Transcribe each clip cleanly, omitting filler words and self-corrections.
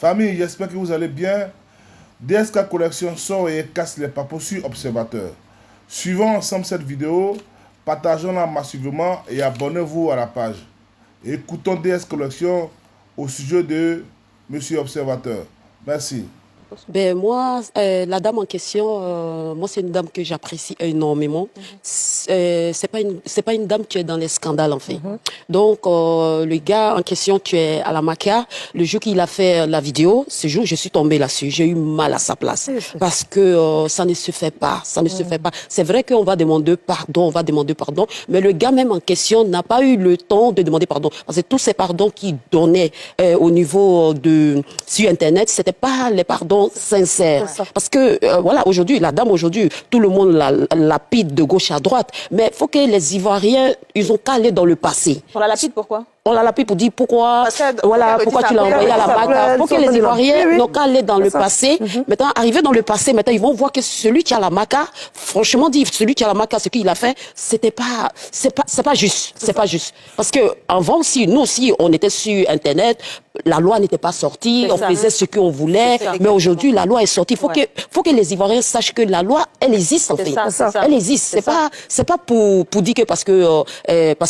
Famille, j'espère que vous allez bien. DSK Collection sort et casse les papos sur Observateur. Suivons ensemble cette vidéo, partageons-la massivement et abonnez-vous à la page. Écoutons DS Collection au sujet de Monsieur Observateur. Merci. Ben moi, la dame en question, moi c'est une dame que j'apprécie énormément. C'est pas une dame qui est dans les scandales en fait. Donc le gars en question qui est à la Maca, le jour qu'il a fait la vidéo, ce jour je suis tombée là-dessus, j'ai eu mal à sa place parce que ça ne se fait pas, ça ne se fait pas. C'est vrai qu'on va demander pardon, mais le gars même en question n'a pas eu le temps de demander pardon parce que tous ces pardons qu'il donnait au niveau de sur internet, c'était pas les pardons sincère. Parce que, voilà, aujourd'hui, la dame, aujourd'hui, tout le monde la lapide de gauche à droite. Mais il faut que les Ivoiriens, ils ont qu'à aller dans le passé. On la lapide pourquoi? On la lapide pour dire pourquoi, voilà, pourquoi tu l'as envoyé à la Maca. Faut que les Ivoiriens n'ont qu'à aller dans le passé. Maintenant, arrivé dans le passé, maintenant, ils vont voir que celui qui a la Maca, franchement dit, celui qui a la Maca, ce qu'il a fait, c'est pas juste. C'est pas juste. Parce que, avant aussi, nous aussi, on était sur Internet, la loi n'était pas sortie, on faisait ce qu'on voulait, mais aujourd'hui, la loi est sortie. Faut que les Ivoiriens sachent que la loi, elle existe, en fait. Elle existe. C'est pas pour dire que parce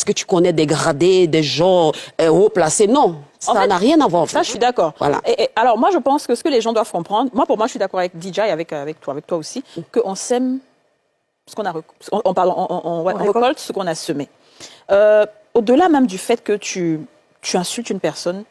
que tu connais des gradés, des gens haut placés. Non. Ça n'a rien à voir. Ça, je suis d'accord. Voilà. Et alors, moi, je pense que ce que les gens doivent comprendre, pour moi, je suis d'accord avec DJ et avec toi aussi, qu'on sème ce qu'on a, on récolte ce qu'on a semé. Au-delà même du fait que tu insultes une personne,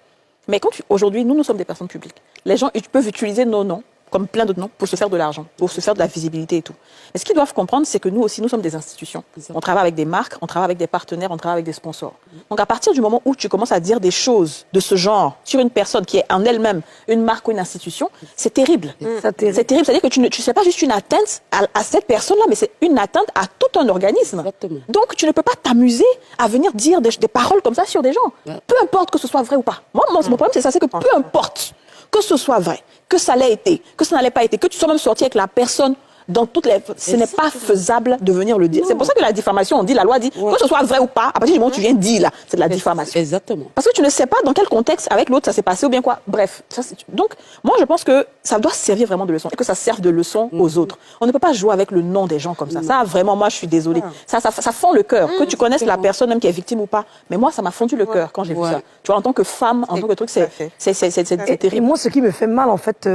mais aujourd'hui, nous sommes des personnes publiques. Les gens peuvent utiliser nos noms, comme plein d'autres noms, pour se faire de l'argent, pour se faire de la visibilité et tout. Mais ce qu'ils doivent comprendre, c'est que nous aussi, nous sommes des institutions. On travaille avec des marques, on travaille avec des partenaires, on travaille avec des sponsors. Donc à partir du moment où tu commences à dire des choses de ce genre sur une personne qui est en elle-même une marque ou une institution, c'est terrible. C'est terrible. C'est-à-dire que tu ne fais pas juste une atteinte à cette personne-là, mais c'est une atteinte à tout un organisme. Exactement. Donc tu ne peux pas t'amuser à venir dire des paroles comme ça sur des gens. Peu importe que ce soit vrai ou pas. Moi, mon problème, c'est ça, c'est que peu importe que ce soit vrai, que ça l'ait été, que ça n'allait pas été, que tu sois même sorti avec la personne dans toutes les... Ce n'est pas faisable de venir le dire. C'est pour ça que la diffamation, on dit, la loi dit, que ce soit vrai ou pas, à partir du moment où tu viens de dire là, c'est de la diffamation. Exactement. Parce que tu ne sais pas dans quel contexte avec l'autre ça s'est passé ou bien quoi. Bref. Donc, moi, je pense que ça doit servir vraiment de leçon et que ça serve de leçon aux autres. On ne peut pas jouer avec le nom des gens comme ça. Ça, vraiment, moi, je suis désolée. Ça fend le cœur. Que tu connaisses la personne même qui est victime ou pas. Mais moi, ça m'a fondu le cœur quand j'ai vu ça. Tu vois, en tant que femme, en tant que truc, c'est terrible. Et moi, ce qui me fait mal, en fait,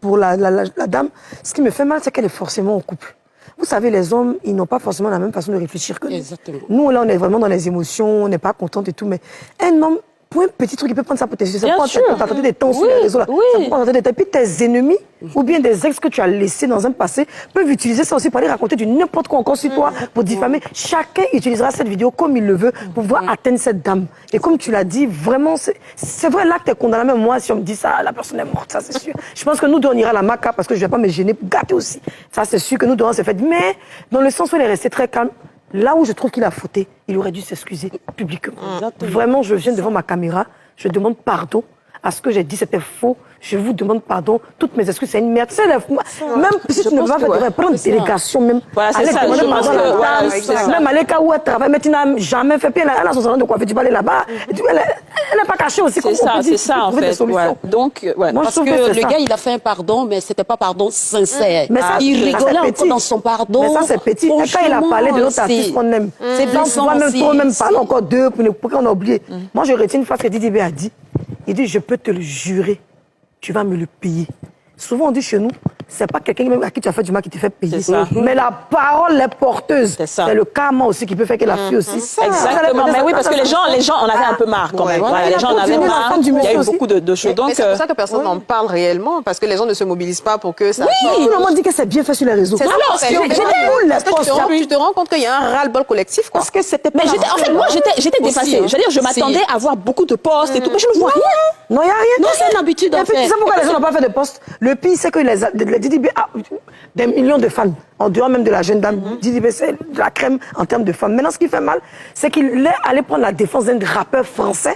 pour la dame, ce qui me fait mal, c'est qu'elle est forcément en couple. Vous savez, les hommes, ils n'ont pas forcément la même façon de réfléchir que nous. Exactement. Nous, là, on est vraiment dans les émotions, on n'est pas contente et tout, mais un homme, pour un petit truc, il peut prendre sa protection. Ça peut t'attendre des temps sur les réseaux, là. Ça peut t'attendre des temps. Et puis tes ennemis, ou bien des ex que tu as laissés dans un passé, peuvent utiliser ça aussi pour aller raconter du n'importe quoi encore sur toi, pour diffamer. Chacun utilisera cette vidéo comme il le veut pour pouvoir atteindre cette dame. Et comme tu l'as dit, vraiment, c'est vrai, l'acte est condamnable. Même moi, si on me dit ça, la personne est morte, ça c'est sûr. Je pense que nous deux, on ira à la Maca parce que je ne vais pas me gêner pour gâter aussi. Ça c'est sûr que nous deux, on s'est fait. Mais dans le sens où elle est restée très calme, là où je trouve qu'il a fauté, il aurait dû s'excuser publiquement. Vraiment, je viens devant ma caméra, je demande pardon à ce que j'ai dit, c'était faux. Je vous demande pardon. Toutes mes excuses, c'est une merde. Même si tu ne vas pas prendre une délégation, même. Voilà, c'est ça. Même à l'écart où elle travaille, mais tu n'as jamais fait. Puis elle a son salon de coiffure, tu vas aller là-bas. Elle n'a pas caché aussi. C'est ça, en fait. Donc, parce que le gars, il a fait un pardon, mais c'était pas pardon sincère. Il rigolait encore dans son pardon. Mais ça, c'est petit. Et quand il a parlé de l'autre artiste qu'on aime, c'est blanc, on va même parler encore d'eux pour qu'on a oublié. Moi, je retiens une phrase que Didi B a dit. Il dit, je peux te le jurer, tu vas me le payer. Souvent, on dit chez nous, c'est pas quelqu'un à qui tu as fait du mal qui te fait payer. Mais la parole est porteuse. C'est le karma aussi qui peut faire que la fille aussi. Exactement. Mais oui, parce que les gens en avaient un peu marre quand même. Les gens en avaient marre. Il y a eu beaucoup de choses. Mais c'est pour ça que personne n'en parle réellement, parce que les gens ne se mobilisent pas pour que ça change. Tout le monde dit que c'est bien fait sur les réseaux. Tu te rends compte qu'il y a un ras-le-bol collectif, quoi. Parce que c'était pas... En fait, moi, j'étais dépassée. Je m'attendais à voir beaucoup de posts et tout, mais je ne vois rien. Non, il n'y a rien. Non, c'est une habitude, en fait. Tu sais pourquoi les gens n'ont pas fait de posts? Le pire, c'est que les Didi B a des millions de fans, en dehors même de la jeune dame. Didi B, c'est de la crème en termes de fans. Maintenant, ce qui fait mal, c'est qu'il est allé prendre la défense d'un rappeur français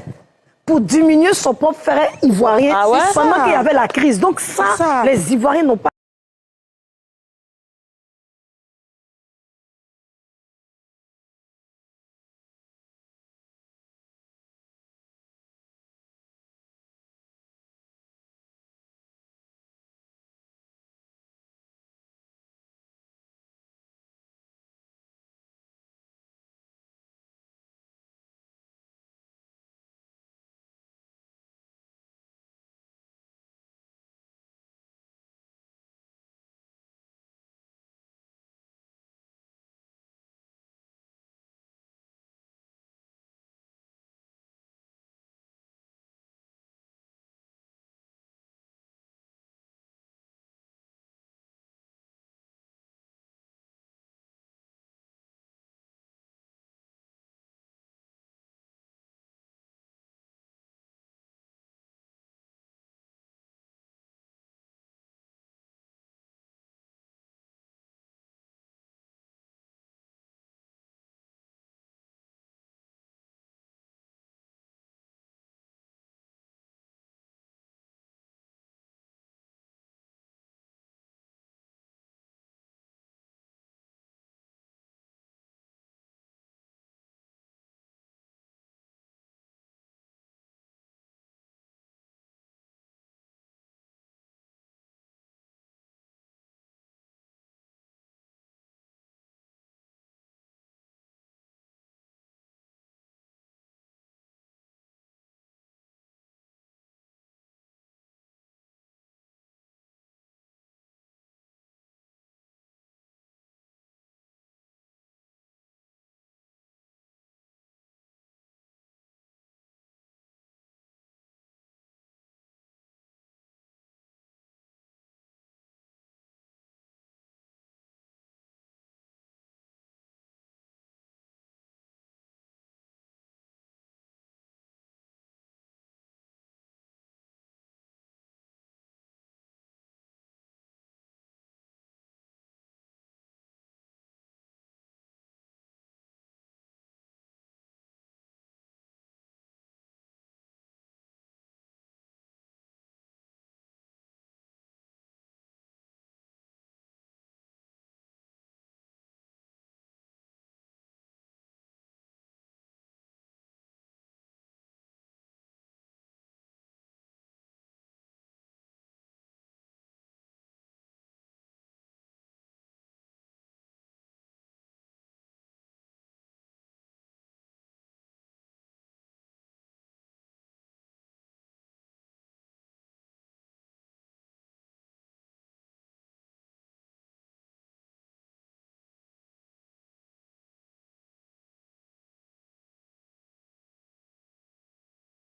pour diminuer son propre frère ivoirien pendant qu'il y avait la crise. Donc ça, les Ivoiriens n'ont pas